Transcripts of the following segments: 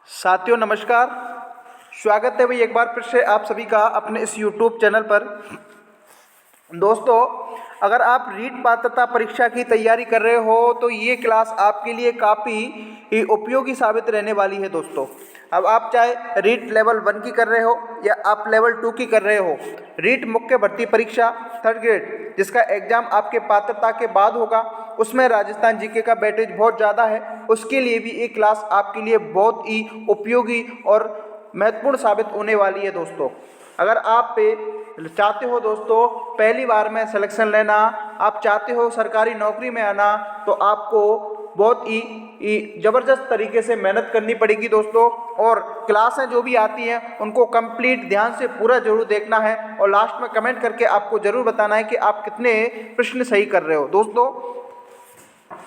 साथियों नमस्कार। स्वागत है भाई एक बार फिर से आप सभी का अपने इस YouTube चैनल पर। दोस्तों, अगर आप रीट पात्रता परीक्षा की तैयारी कर रहे हो तो ये क्लास आपके लिए काफ़ी उपयोगी साबित रहने वाली है। दोस्तों, अब आप चाहे रीट लेवल 1 की कर रहे हो या आप लेवल 2 की कर रहे हो, रीट मुख्य भर्ती परीक्षा 3rd ग्रेड जिसका एग्ज़ाम आपके पात्रता के बाद होगा, उसमें राजस्थान जीके का वेटेज बहुत ज़्यादा है। उसके लिए भी ये क्लास आपके लिए बहुत ही उपयोगी और महत्वपूर्ण साबित होने वाली है। दोस्तों, अगर आप चाहते हो दोस्तों पहली बार में सिलेक्शन लेना, आप चाहते हो सरकारी नौकरी में आना, तो आपको बहुत ही ज़बरदस्त तरीके से मेहनत करनी पड़ेगी दोस्तों। और क्लासें जो भी आती हैं उनको कंप्लीट ध्यान से पूरा जरूर देखना है और लास्ट में कमेंट करके आपको ज़रूर बताना है कि आप कितने प्रश्न सही कर रहे हो। दोस्तों,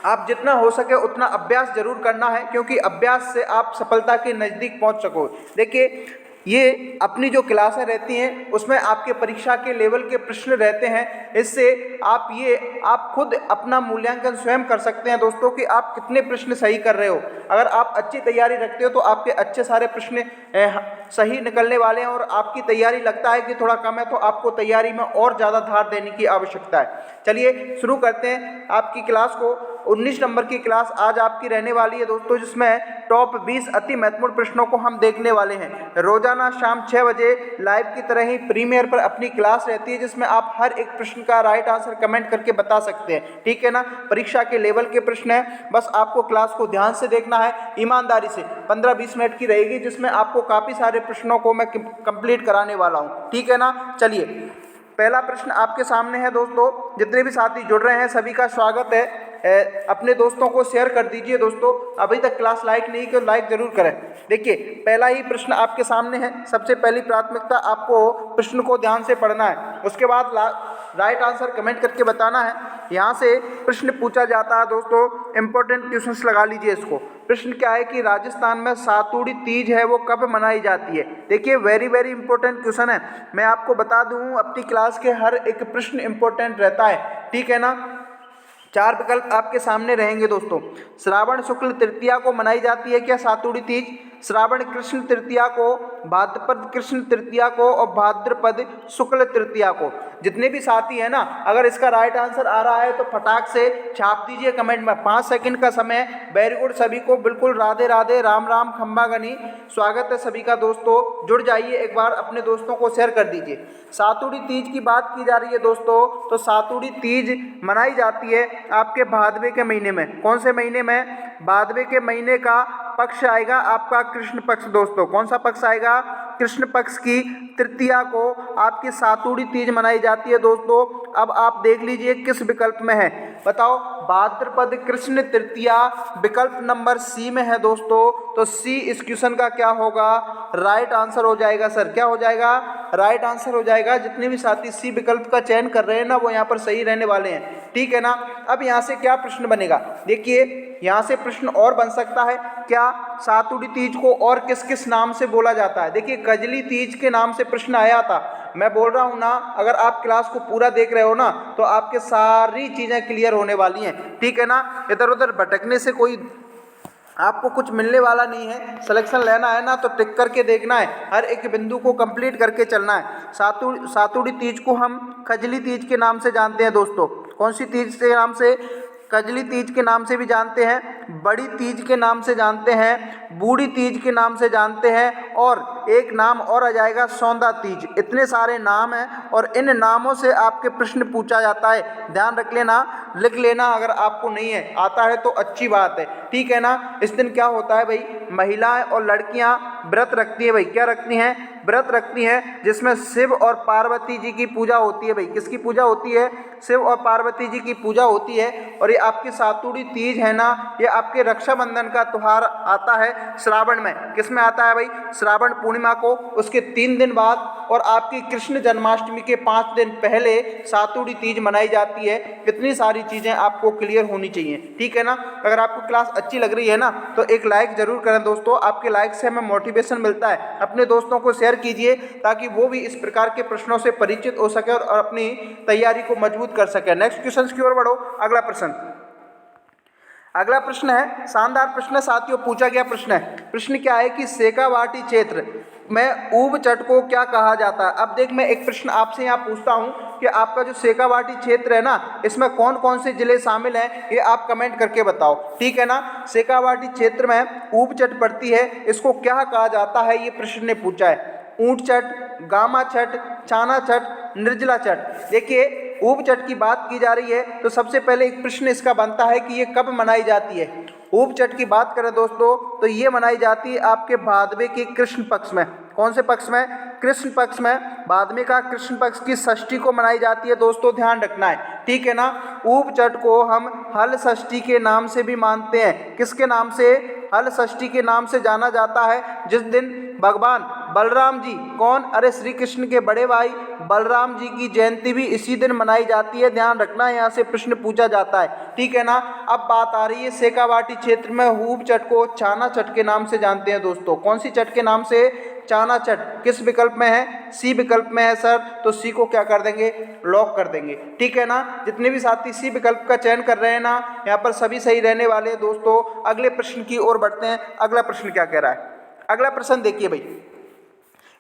आप जितना हो सके उतना अभ्यास जरूर करना है, क्योंकि अभ्यास से आप सफलता के नज़दीक पहुंच सको। देखिए, ये अपनी जो क्लासें रहती हैं उसमें आपके परीक्षा के लेवल के प्रश्न रहते हैं। इससे आप खुद अपना मूल्यांकन स्वयं कर सकते हैं दोस्तों कि आप कितने प्रश्न सही कर रहे हो। अगर आप अच्छी तैयारी रखते हो तो आपके अच्छे सारे प्रश्न सही निकलने वाले हैं, और आपकी तैयारी लगता है कि थोड़ा कम है तो आपको तैयारी में और ज़्यादा धार देने की आवश्यकता है। चलिए शुरू करते हैं आपकी क्लास को। 19 नंबर की क्लास आज आपकी रहने वाली है दोस्तों, जिसमें टॉप 20 अति महत्वपूर्ण प्रश्नों को हम देखने वाले हैं। रोजाना शाम 6 बजे लाइव की तरह ही प्रीमियर पर अपनी क्लास रहती है, जिसमें आप हर एक प्रश्न का राइट आंसर कमेंट करके बता सकते हैं। ठीक है ना, परीक्षा के लेवल के प्रश्न है, बस आपको क्लास को ध्यान से देखना है, ईमानदारी से। 15-20 मिनट की रहेगी, जिसमें आपको काफ़ी सारे प्रश्नों को मैं कंप्लीट कराने वाला हूँ। ठीक है ना, चलिए पहला प्रश्न आपके सामने है दोस्तों। जितने भी साथी जुड़ रहे हैं सभी का स्वागत है। अपने दोस्तों को शेयर कर दीजिए दोस्तों। अभी तक क्लास लाइक नहीं की, लाइक जरूर करें। देखिए, पहला ही प्रश्न आपके सामने है। सबसे पहली प्राथमिकता आपको प्रश्न को ध्यान से पढ़ना है, उसके बाद राइट आंसर कमेंट करके बताना है। यहाँ से प्रश्न पूछा जाता है दोस्तों, इंपॉर्टेंट क्वेश्चंस लगा लीजिए इसको। प्रश्न क्या है कि राजस्थान में सातुड़ी तीज है वो कब मनाई जाती है। देखिए, वेरी वेरी इंपॉर्टेंट क्वेश्चन है। मैं आपको बता दूं, अपनी क्लास के हर एक प्रश्न इंपॉर्टेंट रहता है। ठीक है ना, 4 विकल्प आपके सामने रहेंगे दोस्तों। श्रावण शुक्ल तृतीया को मनाई जाती है क्या सातुड़ी तीज? श्रावण कृष्ण तृतीया को, भाद्रपद कृष्ण तृतीया को और भाद्रपद शुक्ल तृतीया को। जितने भी साथी हैं ना, अगर इसका राइट आंसर आ रहा है तो फटाक से छाप दीजिए कमेंट में। 5 सेकंड का समय। वेरी गुड सभी को, बिल्कुल राधे राधे, राम राम, खम्बा गनी। स्वागत है सभी का दोस्तों, जुड़ जाइए, एक बार अपने दोस्तों को शेयर कर दीजिए। सातुड़ी तीज की बात की जा रही है दोस्तों, तो सातुड़ी तीज मनाई जाती है आपके भादवे के महीने में। कौन से महीने में? भादवे के महीने का पक्ष आएगा आपका कृष्ण पक्ष दोस्तों। कौन सा पक्ष आएगा? कृष्ण पक्ष की तृतीया को आपकी सातुड़ी तीज मनाई जाती है दोस्तों। अब आप देख लीजिए किस विकल्प में है, बताओ। भाद्रपद कृष्ण तृतीया विकल्प नंबर सी में है दोस्तों। तो सी इस क्वेश्चन का क्या होगा? राइट आंसर हो जाएगा सर। क्या हो जाएगा? राइट आंसर हो जाएगा। जितने भी साथी सी विकल्प का चयन कर रहे हैं ना, वो यहाँ पर सही रहने वाले हैं। ठीक है ना। अब यहाँ से क्या प्रश्न बनेगा? देखिए, यहाँ से प्रश्न और बन सकता है, क्या सातुड़ी तीज को और किस किस नाम से बोला जाता है? देखिए, कजली तीज के नाम से प्रश्न आया था। मैं बोल रहा हूँ ना, अगर आप क्लास को पूरा देख रहे हो ना, तो आपके सारी चीज़ें क्लियर होने वाली हैं। ठीक है ना, इधर उधर भटकने से कोई आपको कुछ मिलने वाला नहीं है। सिलेक्शन लेना है ना, तो टिक करके देखना है, हर एक बिंदु को कंप्लीट करके चलना है। सातुड़ी तीज को हम खजली तीज के नाम से जानते हैं दोस्तों। कौन सी तीज के नाम से? कजली तीज के नाम से भी जानते हैं, बड़ी तीज के नाम से जानते हैं, बूढ़ी तीज के नाम से जानते हैं, और एक नाम और आ जाएगा सौंदा तीज। इतने सारे नाम हैं और इन नामों से आपके प्रश्न पूछा जाता है। ध्यान रख लेना, लिख लेना। अगर आपको नहीं है, आता है तो अच्छी बात है। ठीक है ना। इस दिन क्या होता है भाई, महिलाएं और लड़कियां व्रत रखती है भाई। क्या रखती हैं? व्रत रखती हैं, जिसमें शिव और पार्वती जी की पूजा होती है भाई। किसकी पूजा होती है? शिव और पार्वती जी की पूजा होती है। और ये आपकी सातुड़ी तीज है ना, ये आपके रक्षाबंधन का त्योहार आता है श्रावण में। किस में आता है भाई? श्रावण पूर्णिमा को, उसके 3 दिन बाद, और आपकी कृष्ण जन्माष्टमी के 5 दिन पहले सातुड़ी तीज मनाई जाती है। इतनी सारी चीज़ें आपको क्लियर होनी चाहिए। ठीक है ना। अगर आपको क्लास अच्छी लग रही है ना, तो एक लाइक जरूर करें दोस्तों। आपके लाइक से हमें मोटिवेशन मिलता है। अपने दोस्तों को शेयर कीजिए ताकि वो भी इस प्रकार के प्रश्नों से परिचित हो सके और अपनी तैयारी को मजबूत कर सके। नेक्स्ट क्वेश्चन की ओर बढ़ो। अगला प्रश्न, अगला प्रश्न है, शानदार प्रश्न है साथियों, पूछा गया प्रश्न है। प्रश्न क्या है कि शेखावाटी क्षेत्र में ऊबचट को क्या कहा जाता है। अब देख, मैं एक प्रश्न आपसे यहाँ पूछता हूँ कि आपका जो शेखावाटी क्षेत्र है ना, इसमें कौन कौन से जिले शामिल हैं, ये आप कमेंट करके बताओ, ठीक है ना। शेखावाटी क्षेत्र में ऊबचट पड़ती है, इसको क्या कहा जाता है, ये प्रश्न ने पूछा है। ऊंटचट, गामाचट, चानाचट, निर्जलाचट। देखिए, ऊबचट की बात की जा रही है तो सबसे पहले एक प्रश्न इसका बनता है कि ये कब मनाई जाती है। ऊबचट की बात करें दोस्तों तो ये मनाई जाती है आपके भादवे के कृष्ण पक्ष में। कौन से पक्ष में? कृष्ण पक्ष में। भादवे का कृष्ण पक्ष की षष्ठी को मनाई जाती है दोस्तों, ध्यान रखना है, ठीक है ना। ऊबचट को हम हल षष्ठी के नाम से भी मानते हैं। किसके नाम से? हल षष्ठी के नाम से जाना जाता है, जिस दिन भगवान बलराम जी, कौन? अरे श्री कृष्ण के बड़े भाई बलराम जी की जयंती भी इसी दिन मनाई जाती है, ध्यान रखना, यहाँ से प्रश्न पूछा जाता है, ठीक है ना। अब बात आ रही है शेखावाटी क्षेत्र में ऊबचट को चानाचट के नाम से जानते हैं दोस्तों। कौन सी चट के नाम से? चानाचट। किस विकल्प में है? सी विकल्प में है सर, तो सी को क्या कर देंगे? लॉक कर देंगे, ठीक है ना। जितने भी साथी सी विकल्प का चयन कर रहे हैं ना, यहाँ पर सभी सही रहने वाले हैं दोस्तों। अगले प्रश्न की ओर बढ़ते हैं। अगला प्रश्न क्या कह रहा है? अगला प्रश्न देखिए भाई,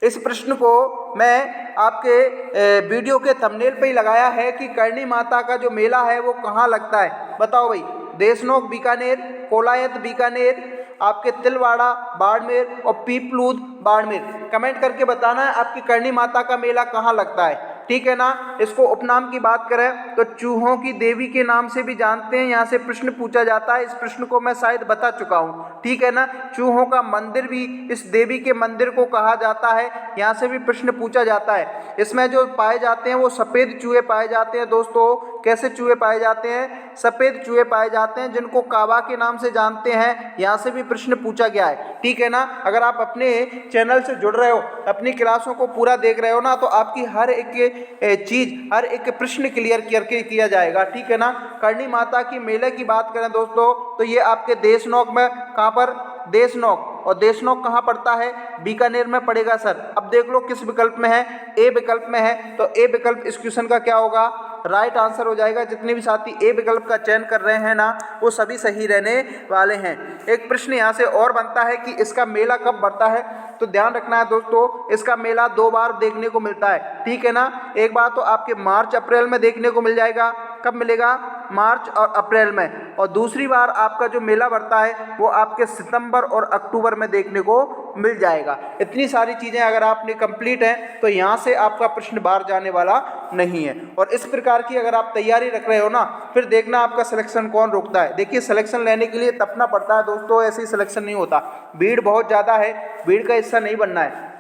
इस प्रश्न को मैं आपके वीडियो के थंबनेल पे ही लगाया है कि करणी माता का जो मेला है वो कहाँ लगता है, बताओ भाई। देशनोक बीकानेर, कोलायत बीकानेर, आपके तिलवाड़ा बाड़मेर और पीपलूद बाड़मेर। कमेंट करके बताना है आपकी करणी माता का मेला कहाँ लगता है, ठीक है ना। इसको उपनाम की बात करें तो चूहों की देवी के नाम से भी जानते हैं, यहाँ से प्रश्न पूछा जाता है। इस प्रश्न को मैं शायद बता चुका हूँ, ठीक है ना। चूहों का मंदिर भी इस देवी के मंदिर को कहा जाता है, यहाँ से भी प्रश्न पूछा जाता है। इसमें जो पाए जाते हैं वो सफ़ेद चूहे पाए जाते हैं दोस्तों। कैसे चूहे पाए जाते हैं? सफ़ेद चूहे पाए जाते हैं, जिनको काबा के नाम से जानते हैं, यहाँ से भी प्रश्न पूछा गया है, ठीक है ना। अगर आप अपने चैनल से जुड़ रहे हो, अपनी क्लासों को पूरा देख रहे हो ना, तो आपकी हर एक चीज, हर एक प्रश्न क्लियर करके किया जाएगा, ठीक है ना। करणी माता की मेले की बात करें दोस्तों तो ये आपके देशनोक में, कहाँ पर? देशनोक। और देशनोक कहाँ पड़ता है? बीकानेर में पड़ेगा सर। अब देख लो किस विकल्प में है? ए विकल्प में है, तो ए विकल्प इस क्वेश्चन का क्या होगा? राइट आंसर हो जाएगा। जितने भी साथी ए विकल्प का चयन कर रहे हैं ना, वो सभी सही रहने वाले हैं। एक प्रश्न यहाँ से और बनता है कि इसका मेला कब बढ़ता है, तो ध्यान रखना है दोस्तों, इसका मेला 2 बार देखने को मिलता है, ठीक है ना। एक बार तो आपके मार्च अप्रैल में देखने को मिल जाएगा। कब मिलेगा? मार्च और अप्रैल में। और दूसरी बार आपका जो मेला बढ़ता है वो आपके सितंबर और अक्टूबर में देखने को मिल जाएगा। इतनी सारी चीज़ें अगर आपने कंप्लीट हैं तो यहाँ से आपका प्रश्न बाहर जाने वाला नहीं है। और इस प्रकार की अगर आप तैयारी रख रहे हो ना, फिर देखना आपका सिलेक्शन कौन रोकता है। देखिए, सिलेक्शन लेने के लिए तपना पड़ता है दोस्तों, ऐसे ही सिलेक्शन नहीं होता। भीड़ बहुत ज़्यादा है, भीड़ का हिस्सा नहीं बनना है।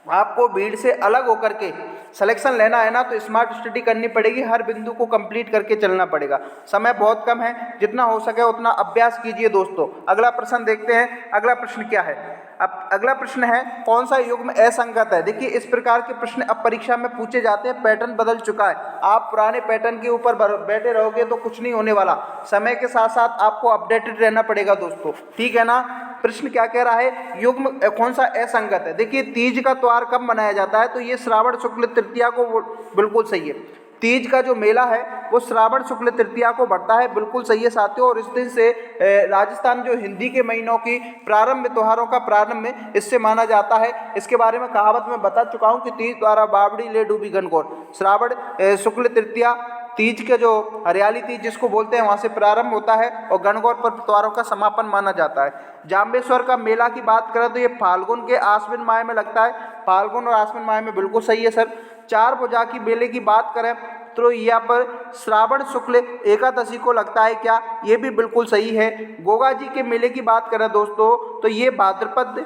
आपको भीड़ से अलग होकर के सिलेक्शन लेना है ना, तो स्मार्ट स्टडी करनी पड़ेगी, हर बिंदु को कंप्लीट करके चलना पड़ेगा। समय बहुत कम है, जितना हो सके उतना अभ्यास कीजिए दोस्तों। अगला प्रश्न देखते हैं। अगला प्रश्न क्या है? अब अगला प्रश्न है, कौन सा युग्म असंगत है। देखिए, इस प्रकार के प्रश्न अब परीक्षा में पूछे जाते हैं। पैटर्न बदल चुका है, आप पुराने पैटर्न के ऊपर बैठे रहोगे तो कुछ नहीं होने वाला। समय के साथ साथ आपको अपडेटेड रहना पड़ेगा दोस्तों, ठीक है ना। प्रश्न क्या कह रहा है? युग्म कौन सा असंगत है। देखिए, तीज का त्योहार कब मनाया जाता है, तो ये श्रावण शुक्ल तृतीया को, बिल्कुल सही है। तीज का जो मेला है वो श्रावण शुक्ल तृतीया को बढ़ता है, बिल्कुल सही है साथियों। और इस दिन से राजस्थान जो हिंदी के महीनों की प्रारंभ त्योहारों का प्रारंभ में इससे माना जाता है। इसके बारे में कहावत में बता चुका हूँ कि तीज द्वारा बावड़ी ले डूबी गणगौर। श्रावण शुक्ल तृतीया तीज के जो हरियाली तीज जिसको बोलते हैं वहाँ से प्रारंभ होता है और गणगौर पर त्योहारों का समापन माना जाता है। जाम्बेश्वर का मेला की बात करें तो ये फाल्गुन के आश्विन माह में लगता है। फाल्गुन और आश्विन माह में, बिल्कुल सही है सर। चार भुजा की मेले की बात करें तो यहाँ पर श्रावण शुक्ल एकादशी को लगता है क्या? ये भी बिल्कुल सही है। गोगा जी के मेले की बात करें दोस्तों तो ये भाद्रपद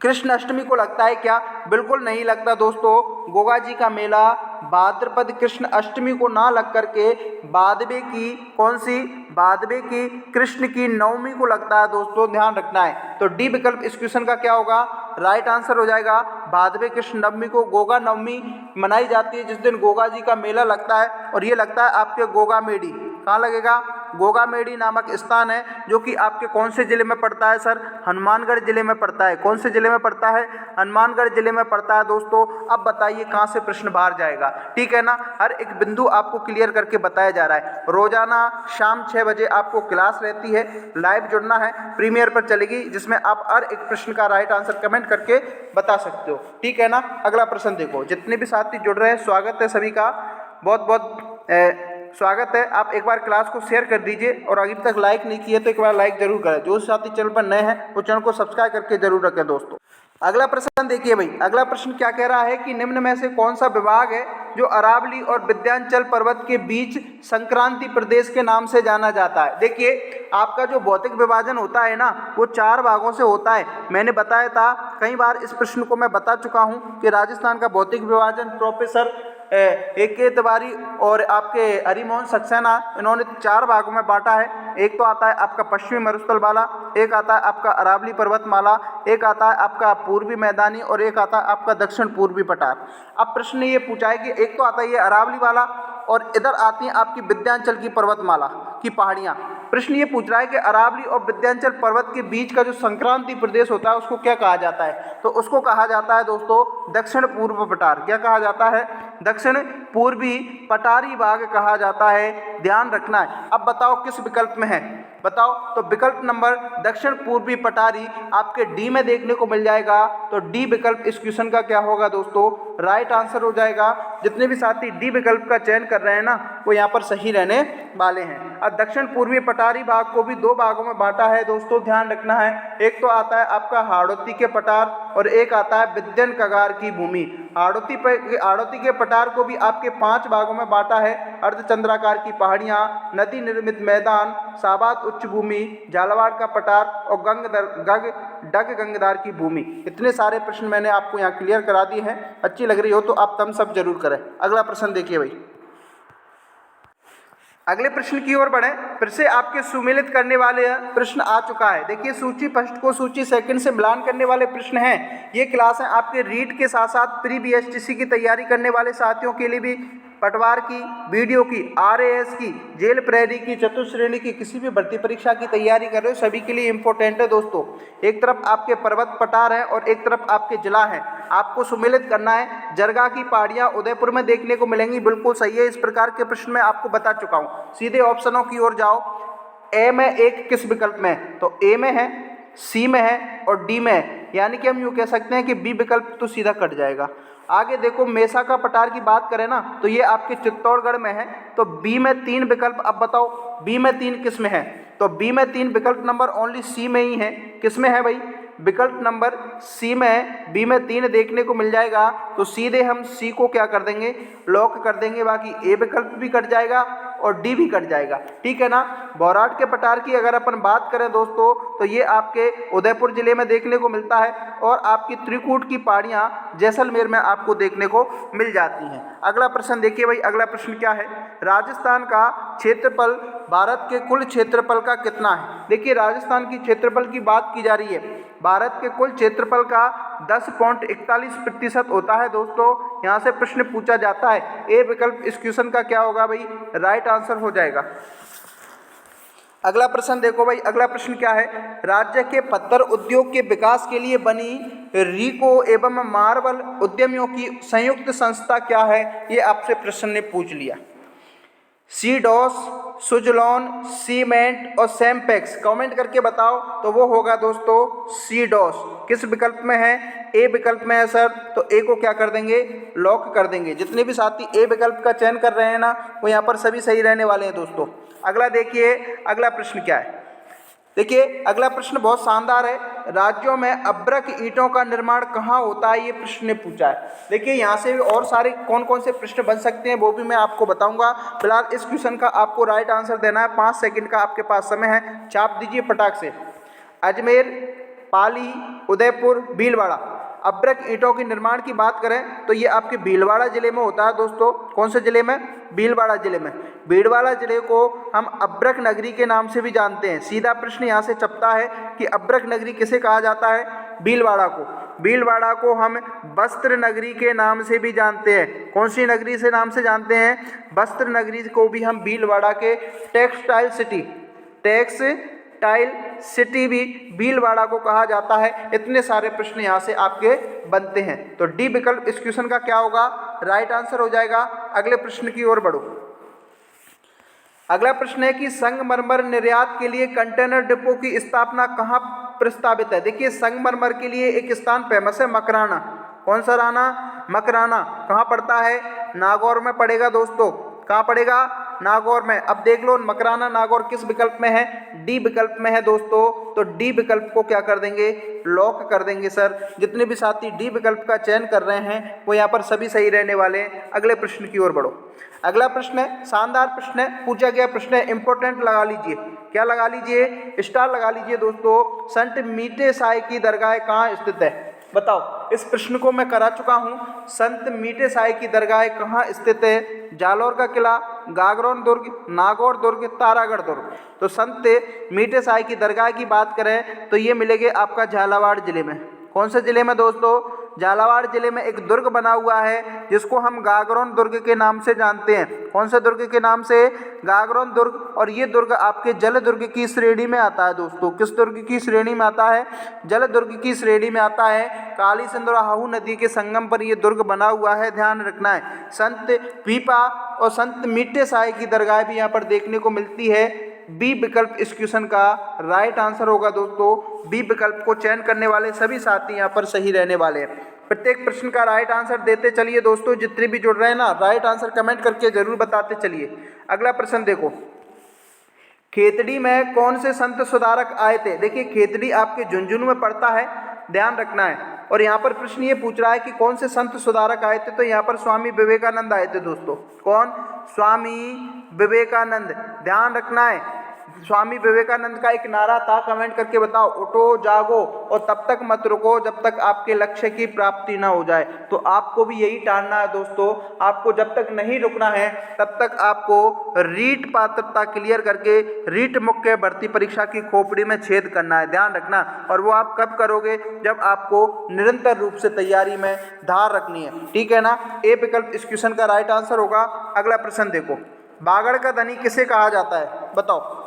कृष्ण अष्टमी को लगता है क्या? बिल्कुल नहीं लगता दोस्तों। गोगा जी का मेला भाद्रपद कृष्ण अष्टमी को ना लग करके भादवे की, कौन सी? भादवे की कृष्ण की नवमी को लगता है दोस्तों, ध्यान रखना है। तो डी विकल्प इस क्वेश्चन का क्या होगा? राइट आंसर हो जाएगा। भादवे कृष्ण नवमी को गोगा नवमी मनाई जाती है, जिस दिन गोगा जी का मेला लगता है। और ये लगता है आपके गोगा मेडी। कहाँ लगेगा? गोगामेड़ी नामक स्थान है, जो कि आपके कौन से जिले में पड़ता है सर? हनुमानगढ़ जिले में पड़ता है। कौन से जिले में पड़ता है? हनुमानगढ़ जिले में पड़ता है दोस्तों। अब बताइए कहाँ से प्रश्न बाहर जाएगा, ठीक है ना। हर एक बिंदु आपको क्लियर करके बताया जा रहा है। रोजाना शाम 6 बजे आपको क्लास रहती है, लाइव जुड़ना है, प्रीमियर पर चलेगी, जिसमें आप हर एक प्रश्न का राइट आंसर कमेंट करके बता सकते हो, ठीक है ना। अगला प्रश्न देखो, जितने भी साथी जुड़ रहे हैं स्वागत है सभी का, बहुत बहुत स्वागत है। आप एक बार क्लास को शेयर कर दीजिए और अभी तक लाइक नहीं किए तो एक बार लाइक जरूर करें। जो साथी चैनल पर नए हैं वो चैनल को सब्सक्राइब करके जरूर रखें दोस्तों। अगला प्रश्न देखिए भाई, अगला प्रश्न क्या कह रहा है कि निम्न में से कौन सा विभाग है जो अरावली और विंध्याचल पर्वत के बीच संक्रांति प्रदेश के नाम से जाना जाता है। देखिए आपका जो भौतिक विभाजन होता है ना, वो 4 भागों से होता है। मैंने बताया था कई बार, इस प्रश्न को मैं बता चुका हूँ कि राजस्थान का भौतिक विभाजन प्रोफेसर A.K. तिवारी और आपके हरिमोहन सक्सेना, इन्होंने 4 भागों में बांटा है। एक तो आता है आपका पश्चिमी मरुस्थल माला, एक आता है आपका अरावली पर्वतमाला, एक आता है आपका पूर्वी मैदानी और एक आता है आपका दक्षिण पूर्वी पठार। अब प्रश्न ये पूछा है कि एक तो आता है ये अरावली वाला और इधर आती है आपकी विंध्याचल की पर्वतमाला की पहाड़ियाँ। प्रश्न ये पूछ रहा है कि अरावली और विंध्याचल पर्वत के बीच का जो संक्रांति प्रदेश होता है उसको क्या कहा जाता है? तो उसको कहा जाता है दोस्तों दक्षिण पूर्व पठार। क्या कहा जाता है? दक्षिण पूर्वी पठारी भाग कहा जाता है, ध्यान रखना है। अब बताओ किस विकल्प में है, बताओ। तो विकल्प नंबर दक्षिण पूर्वी पठारी आपके डी में देखने को मिल जाएगा। तो डी विकल्प इस क्वेश्चन का क्या होगा दोस्तों? राइट आंसर हो जाएगा। जितने भी साथी डी विकल्प का चयन कर रहे हैं ना, वो यहाँ पर सही रहने वाले हैं। अब दक्षिण पूर्वी पठारी भाग को भी 2 भागों में बांटा है दोस्तों, ध्यान रखना है। एक तो आता है आपका हाड़ौती के पठार और एक आता है विंध्यन कगार की भूमि। हाड़ौती के पठार को भी आपके 5 भागों में बांटा है। अर्धचंद्राकार की पहाड़ियाँ, नदी निर्मित मैदान, साबात उच्च भूमि, झालावाड़ का पठार और डग गंगदार की भूमि। इतने सारे प्रश्न मैंने आपको यहाँ क्लियर करा दिए हैं। अच्छी लग रही हो तो आप थम्स अप जरूर करें। अगला प्रश्न देखिए भाई, अगले प्रश्न की ओर बढ़े। फिर से आपके सुमेलित करने वाले प्रश्न आ चुका है। देखिए सूची फर्स्ट को सूची सेकंड से मिलान करने वाले प्रश्न हैं। ये क्लास है आपके रीट के साथ साथ प्री BSTC की तैयारी करने वाले साथियों के लिए भी, पटवार की, वीडियो की, RAS की, जेल प्रहरी की, चतुश्रेणी की, किसी भी भर्ती परीक्षा की तैयारी कर रहे हो सभी के लिए इंपॉर्टेंट है दोस्तों। एक तरफ आपके पर्वत पठार है और एक तरफ आपके जिला है, आपको सुमेलित करना है। जरगा की पहाड़ियाँ उदयपुर में देखने को मिलेंगी, बिल्कुल सही है। इस प्रकार के प्रश्न मैं आपको बता चुका हूँ। सीधे ऑप्शनों की ओर जाओ। ए में 1 किस विकल्प में है? तो ए में है, सी में है और डी में है। यानी कि हम यूँ कह सकते हैं कि बी विकल्प तो सीधा कट जाएगा। आगे देखो मेसा का पठार की बात करें ना, तो ये आपके चित्तौड़गढ़ में है। तो बी में 3 विकल्प। अब बताओ बी में 3 किस में है? तो बी में 3 विकल्प नंबर ओनली सी में ही है। किस में है भाई? विकल्प नंबर सी में है। बी में 3 देखने को मिल जाएगा, तो सीधे हम सी को क्या कर देंगे? लॉक कर देंगे। बाकी ए विकल्प भी कट जाएगा और डी भी कट जाएगा, ठीक है ना। बौराठ के पठार की अगर अपन बात करें दोस्तों, तो ये आपके उदयपुर जिले में देखने को मिलता है और आपकी त्रिकूट की पहाड़ियाँ जैसलमेर में आपको देखने को मिल जाती हैं। अगला प्रश्न देखिए भाई, अगला प्रश्न क्या है? राजस्थान का क्षेत्रफल भारत के कुल क्षेत्रफल का कितना है? देखिए राजस्थान की क्षेत्रफल की बात की जा रही है। भारत के कुल क्षेत्रफल का 10.41% होता है दोस्तों। यहाँ से प्रश्न पूछा जाता है, ए विकल्प इस क्वेश्चन का क्या होगा भाई? राइट आंसर हो जाएगा। अगला प्रश्न देखो भाई, अगला प्रश्न क्या है? राज्य के पत्थर उद्योग के विकास के लिए बनी रीको एवं मार्बल उद्यमियों की संयुक्त संस्था क्या है? ये आपसे प्रश्न ने पूछ लिया। सीडॉस, सुजलॉन, सीमेंट और सैमपेक्स। कमेंट करके बताओ। तो वो होगा दोस्तों सीडॉस। किस विकल्प में है? ए विकल्प में है सर। तो ए को क्या कर देंगे? लॉक कर देंगे। जितने भी साथी ए विकल्प का चयन कर रहे हैं ना, वो यहाँ पर सभी सही रहने वाले हैं दोस्तों। अगला देखिए, अगला प्रश्न क्या है? देखिए अगला प्रश्न बहुत शानदार है। राज्यों में अभ्रक ईंटों का निर्माण कहाँ होता है? ये प्रश्न ने पूछा है। देखिए यहाँ से और सारे कौन कौन से प्रश्न बन सकते हैं वो भी मैं आपको बताऊंगा। फिलहाल इस क्वेश्चन का आपको राइट आंसर देना है। 5 सेकंड का आपके पास समय है, छाप दीजिए फटाक से। अजमेर, पाली, उदयपुर, भीलवाड़ा। अभ्रक ईंटों के निर्माण की बात करें तो ये आपके भीलवाड़ा जिले में होता है दोस्तों। कौन से जिले में? भीलवाड़ा जिले में। भीलवाड़ा जिले को हम अभ्रक नगरी के नाम से भी जानते हैं। सीधा प्रश्न यहाँ से चपता है कि अभ्रक नगरी किसे कहा जाता है? भीलवाड़ा को। भीलवाड़ा को हम वस्त्र नगरी के नाम से भी जानते हैं। कौन सी नगरी से नाम से जानते हैं? वस्त्र नगरी को भी हम भीलवाड़ा के टेक्सटाइल सिटी भी भीलवाड़ा को कहा जाता है। इतने सारे प्रश्न यहाँ से आपके बनते हैं। तो डी विकल्प इस क्वेश्चन का क्या होगा? राइट आंसर हो जाएगा। अगले प्रश्न की ओर बढ़ो। अगला प्रश्न है कि संगमरमर निर्यात के लिए कंटेनर डिपो की स्थापना कहाँ प्रस्तावित है? देखिए, संगमरमर के लिए एक स्थान फेमस है, मकराना। कौन सा राना? मकराना। कहाँ पड़ता है? नागौर में पड़ेगा दोस्तों। कहाँ पड़ेगा? नागौर में। अब देख लो, मकराना नागौर किस विकल्प में है? डी विकल्प में है दोस्तों। तो डी विकल्प को क्या कर देंगे? लॉक कर देंगे सर। जितने भी साथी डी विकल्प का चयन कर रहे हैं वो यहाँ पर सभी सही रहने वाले हैं। अगले प्रश्न की ओर बढ़ो। अगला प्रश्न है, शानदार प्रश्न है, पूछा गया प्रश्न है, इंपॉर्टेंट लगा लीजिए। क्या लगा लीजिए? स्टार लगा लीजिए दोस्तों। संत मीठे साई की दरगाह कहाँ स्थित है? बताओ, इस प्रश्न को मैं करा चुका हूँ। संत मीठे साई की दरगाह कहाँ स्थित है? जालौर का किला, गागरोन दुर्ग, नागौर दुर्ग, तारागढ़ दुर्ग। तो संत मीठे साई की दरगाह की बात करें तो ये मिलेगी आपका झालावाड़ जिले में। कौन से जिले में दोस्तों? झालावाड़ जिले में एक दुर्ग बना हुआ है जिसको हम गागरोन दुर्ग के नाम से जानते हैं। कौन से दुर्ग के नाम से? गागरोन दुर्ग। और ये दुर्ग आपके जल दुर्ग की श्रेणी में आता है दोस्तों। किस दुर्ग की श्रेणी में आता है? जल दुर्ग की श्रेणी में आता है। काली सिंध और हाहू नदी के संगम पर ये दुर्ग बना हुआ है, ध्यान रखना है। संत पीपा और संत मीठे साई की दरगाह भी यहाँ पर देखने को मिलती है। बी विकल्प इस क्वेश्चन का राइट आंसर होगा दोस्तों। बी विकल्प को चयन करने वाले सभी साथी यहाँ पर सही रहने वाले हैं। प्रत्येक प्रश्न का राइट आंसर देते चलिए दोस्तों। जितने भी जुड़ रहे हैं ना, राइट आंसर कमेंट करके जरूर बताते चलिए। अगला प्रश्न देखो, खेतड़ी में कौन से संत सुधारक आए थे? देखिए, खेतड़ी आपके झुंझुनू में पड़ता है, ध्यान रखना है। और यहाँ पर प्रश्न ये पूछ रहा है कि कौन से संत सुधारक आए थे? तो यहाँ पर स्वामी विवेकानंद आए थे दोस्तों। कौन? स्वामी विवेकानंद। ध्यान रखना है, स्वामी विवेकानंद का एक नारा था, कमेंट करके बताओ, उठो जागो और तब तक मत रुको जब तक आपके लक्ष्य की प्राप्ति ना हो जाए। तो आपको भी यही टालना है दोस्तों। आपको जब तक नहीं रुकना है तब तक आपको रीट पात्रता क्लियर करके रीट मुख्य भर्ती परीक्षा की खोपड़ी में छेद करना है, ध्यान रखना। और वो आप कब करोगे? जब आपको निरंतर रूप से तैयारी में धार रखनी है, ठीक है ना। ए विकल्प इस क्वेश्चन का राइट आंसर होगा। अगला प्रश्न देखो, बागड़ का धनी किसे कहा जाता है? बताओ,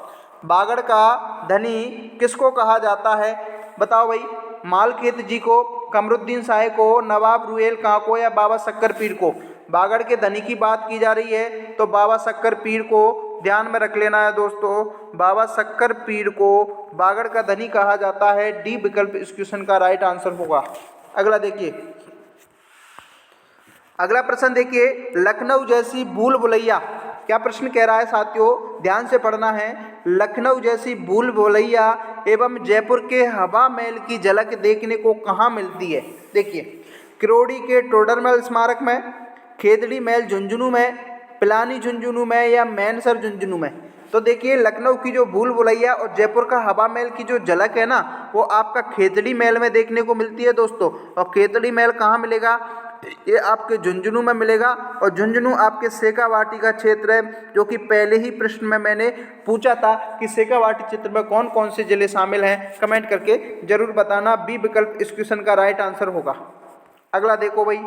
बागड़ का धनी किसको कहा जाता है? बताओ भाई। मालखेत जी को, कमरुद्दीन शाह को, नवाब रुएल खां को या बाबा शक्कर पीर को? बागड़ के धनी की बात की जा रही है तो बाबा शक्कर पीर को ध्यान में रख लेना है दोस्तों। बाबा शक्कर पीर को बागड़ का धनी कहा जाता है। डी विकल्प इस क्वेश्चन का राइट आंसर होगा। अगला देखिए, अगला प्रश्न देखिए, लखनऊ जैसी भूल भुलैया। क्या प्रश्न कह रहा है साथियों? ध्यान से पढ़ना है। लखनऊ जैसी भूल भुलैया एवं जयपुर के हवा महल की झलक देखने को कहाँ मिलती है? देखिए, किरोड़ी के टोडरमल स्मारक में, खेतड़ी महल झुंझुनू में, पिलानी झुंझुनू में या मैनसर झुंझुनू में? तो देखिए, लखनऊ की जो भूल भुलैया और जयपुर का हवा महल की जो झलक है ना, वो आपका खेतड़ी महल में देखने को मिलती है दोस्तों। और खेतड़ी महल कहाँ मिलेगा? ये आपके झुंझुनू में मिलेगा। और झुंझुनू आपके शेखावाटी का क्षेत्र है, जो कि पहले ही प्रश्न में मैंने पूछा था कि शेखावाटी क्षेत्र में कौन कौन से जिले शामिल हैं। कमेंट करके जरूर बताना। बी विकल्प इस क्वेश्चन का राइट आंसर होगा। अगला देखो भाई,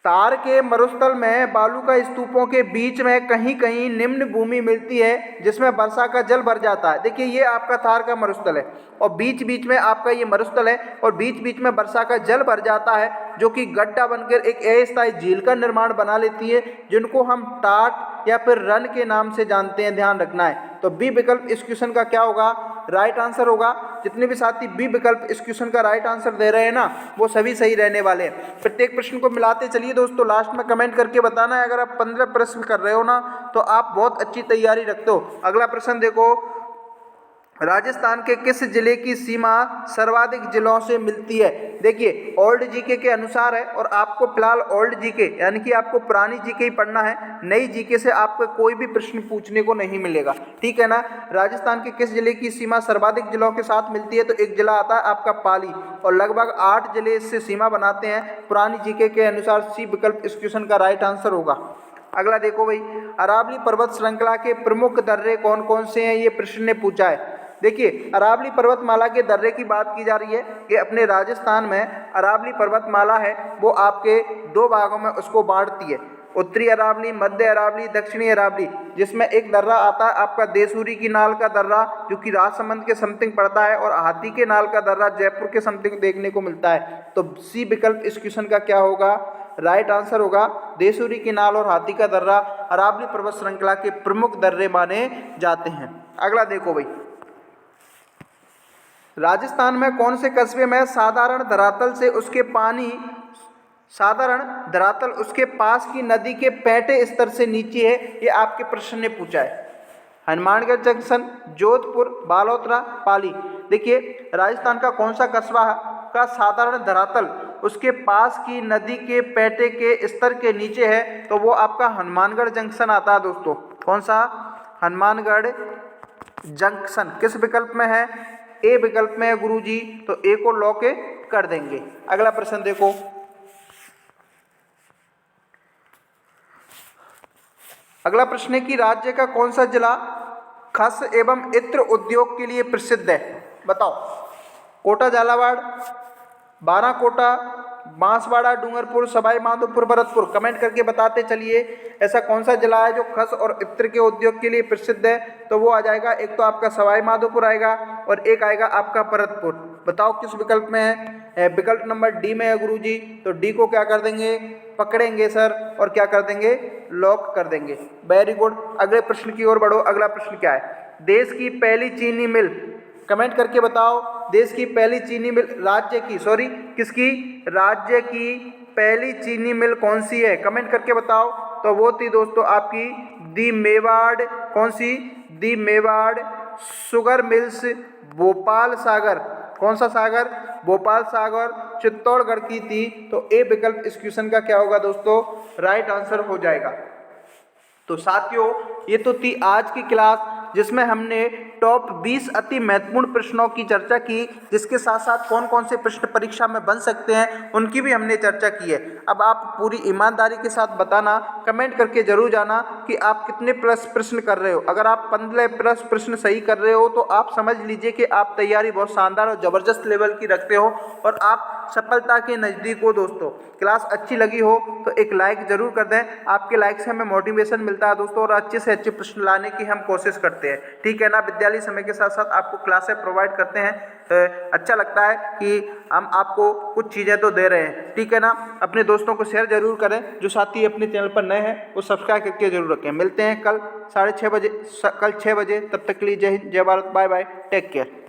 तार के मरुस्थल में बालू का स्तूपों के बीच में कहीं कहीं निम्न भूमि मिलती है जिसमें वर्षा का जल भर जाता है। देखिए, ये आपका तार का मरुस्थल है और बीच बीच में आपका ये मरुस्थल है और बीच बीच में वर्षा का जल भर जाता है, जो कि गड्ढा बनकर एक अस्थायी झील का निर्माण बना लेती है, जिनको हम टाट या फिर रन के नाम से जानते हैं, ध्यान रखना है। तो बी विकल्प इस क्वेश्चन का क्या होगा? राइट आंसर होगा। जितने भी साथी बी विकल्प इस क्वेश्चन का राइट आंसर दे रहे हैं ना, वो सभी सही रहने वाले हैं। प्रत्येक प्रश्न को मिलाते चलिए दोस्तों। लास्ट में कमेंट करके बताना है, अगर आप 15 प्रश्न कर रहे हो ना तो आप बहुत अच्छी तैयारी रखते हो। अगला प्रश्न देखो, राजस्थान के किस जिले की सीमा सर्वाधिक जिलों से मिलती है? देखिए, ओल्ड जीके के अनुसार है और आपको फिलहाल ओल्ड जीके यानी कि आपको पुरानी जीके ही पढ़ना है। नई जीके से आपको कोई भी प्रश्न पूछने को नहीं मिलेगा, ठीक है ना। राजस्थान के किस जिले की सीमा सर्वाधिक जिलों के साथ मिलती है? तो एक जिला आता है आपका पाली और लगभग 8 जिले इससे सीमा बनाते हैं पुरानी जीके के अनुसार। सी विकल्प इस क्वेश्चन का राइट आंसर होगा। अगला देखो भाई, अरावली पर्वत श्रृंखला के प्रमुख दर्रे कौन कौन से हैं? ये प्रश्न ने पूछा है। देखिए अरावली पर्वतमाला के दर्रे की बात की जा रही है कि अपने राजस्थान में अरावली पर्वतमाला है वो आपके दो भागों में उसको बांटती है, उत्तरी अरावली, मध्य अरावली, दक्षिणी अरावली, जिसमें एक दर्रा आता है आपका देसूरी की नाल का दर्रा जो कि राजसमंद के समथिंग पड़ता है, और हाथी के नाल का दर्रा जयपुर के समथिंग देखने को मिलता है। तो सी विकल्प इस क्वेश्चन का क्या होगा, राइट आंसर होगा देसूरी की नाल और हाथी का दर्रा अरावली पर्वत श्रृंखला के प्रमुख दर्रे माने जाते हैं। अगला देखो भाई, राजस्थान में कौन से कस्बे में साधारण धरातल उसके पास की नदी के पैंटे स्तर से नीचे है, ये आपके प्रश्न ने पूछा है। हनुमानगढ़ जंक्शन, जोधपुर, बालोतरा, पाली। देखिए राजस्थान का कौन सा कस्बा का साधारण धरातल उसके पास की नदी के पैंटे के स्तर के नीचे है, तो वो आपका हनुमानगढ़ जंक्शन आता है दोस्तों। कौन सा, हनुमानगढ़ जंक्शन। किस विकल्प में है, ए विकल्प में है गुरुजी, तो ए को लॉक कर देंगे। अगला प्रश्न देखो, अगला प्रश्न है कि राज्य का कौन सा जिला खस एवं इत्र उद्योग के लिए प्रसिद्ध है, बताओ। कोटा, झालावाड़, बाराकोटा, बांसवाड़ा, डूंगरपुर, सवाई माधोपुर, भरतपुर। कमेंट करके बताते चलिए ऐसा कौन सा जिला है जो खस और इत्र के उद्योग के लिए प्रसिद्ध है। तो वो आ जाएगा, एक तो आपका सवाई माधोपुर आएगा और एक आएगा आपका भरतपुर। बताओ किस विकल्प में है, विकल्प नंबर डी में है गुरुजी, तो डी को क्या कर देंगे, पकड़ेंगे सर, और क्या कर देंगे, लॉक कर देंगे। Very good. अगले प्रश्न की ओर बढ़ो। अगला प्रश्न क्या है, देश की पहली चीनी मिल, कमेंट करके बताओ, देश की पहली चीनी मिल, किसकी, राज्य की पहली चीनी मिल कौन सी है, कमेंट करके बताओ। तो वो थी दोस्तों आपकी दी मेवाड़, कौन सी, दी मेवाड़ शुगर मिल्स, भोपाल सागर। कौन सा सागर, भोपाल सागर, चित्तौड़गढ़ की थी। तो ए विकल्प इस क्वेश्चन का क्या होगा दोस्तों, राइट आंसर हो जाएगा। तो साथियों ये तो थी आज की क्लास जिसमें हमने टॉप 20 अति महत्वपूर्ण प्रश्नों की चर्चा की, जिसके साथ साथ कौन कौन से प्रश्न परीक्षा में बन सकते हैं उनकी भी हमने चर्चा की है। अब आप पूरी ईमानदारी के साथ बताना, कमेंट करके जरूर जाना कि आप कितने प्लस प्रश्न कर रहे हो। अगर आप 15 प्लस प्रश्न सही कर रहे हो तो आप समझ लीजिए कि आप तैयारी बहुत शानदार और ज़बरदस्त लेवल की रखते हो और आप सफलता के नज़दीक हो। दोस्तों क्लास अच्छी लगी हो तो एक लाइक ज़रूर कर दें, आपके लाइक से हमें मोटिवेशन मिलता है दोस्तों, और अच्छे से अच्छे प्रश्न लाने की हम कोशिश करते हैं, ठीक है ना। विद्यालय समय के साथ साथ आपको क्लासें प्रोवाइड करते हैं, अच्छा लगता है कि हम आपको कुछ चीज़ें तो दे रहे हैं, ठीक है ना। अपने दोस्तों को शेयर जरूर करें, जो साथी अपने चैनल पर नए हैं वो सब्सक्राइब करके जरूर रखें। मिलते हैं कल 6:30 बजे, तब तक के लिए जय हिंद, जय Bharat, bye bye, take care.